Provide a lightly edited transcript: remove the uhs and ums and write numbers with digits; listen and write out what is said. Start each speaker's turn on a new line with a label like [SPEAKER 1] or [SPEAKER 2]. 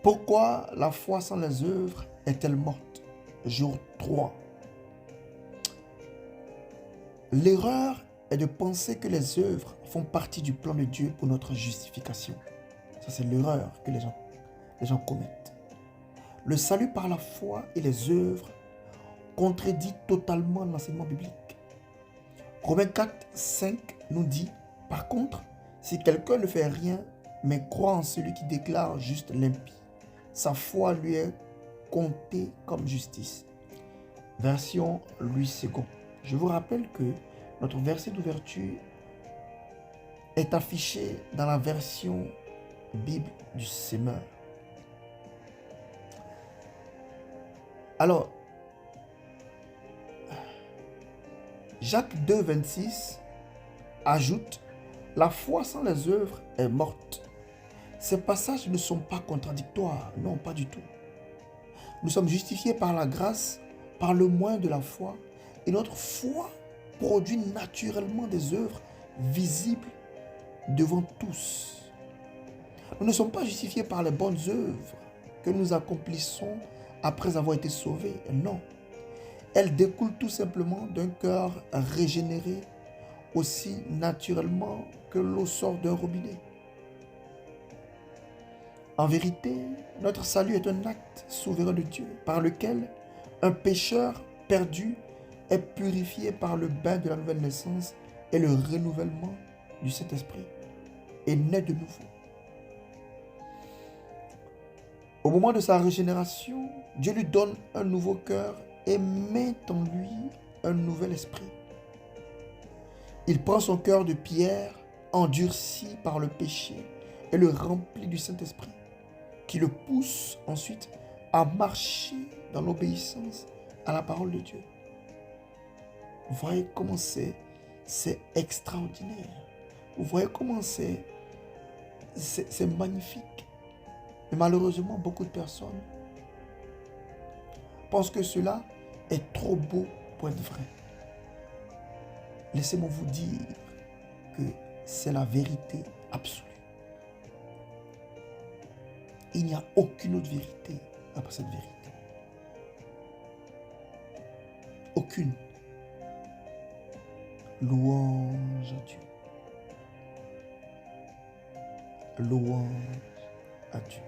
[SPEAKER 1] Pourquoi la foi sans les œuvres est-elle morte? Jour 3. L'erreur est de penser que les œuvres font partie du plan de Dieu pour notre justification. Ça, c'est l'erreur que les gens commettent. Le salut par la foi et les œuvres contredit totalement l'enseignement biblique. Romains 4, 5 nous dit, par contre, si quelqu'un ne fait rien, mais croit en celui qui déclare juste l'impie, sa foi lui est comptée comme justice. Version Louis II. Je vous rappelle que notre verset d'ouverture est affiché dans la version Bible du Semeur. Alors, Jacques 2, 26 ajoute « La foi sans les œuvres est morte ». Ces passages ne sont pas contradictoires, non, pas du tout. Nous sommes justifiés par la grâce, par le moyen de la foi, et notre foi produit naturellement des œuvres visibles devant tous. Nous ne sommes pas justifiés par les bonnes œuvres que nous accomplissons après avoir été sauvés, non. Elles découlent tout simplement d'un cœur régénéré, aussi naturellement que l'eau sort d'un robinet. En vérité, notre salut est un acte souverain de Dieu par lequel un pécheur perdu est purifié par le bain de la nouvelle naissance et le renouvellement du Saint-Esprit et naît de nouveau. Au moment de sa régénération, Dieu lui donne un nouveau cœur et met en lui un nouvel esprit. Il prend son cœur de pierre, endurci par le péché, et le remplit du Saint-Esprit, qui le pousse ensuite à marcher dans l'obéissance à la parole de Dieu. Vous voyez comment c'est extraordinaire. Vous voyez comment c'est magnifique. Mais malheureusement, beaucoup de personnes pensent que cela est trop beau pour être vrai. Laissez-moi vous dire que c'est la vérité absolue. Il n'y a aucune autre vérité après cette vérité. Aucune. Louange à Dieu. Louange à Dieu.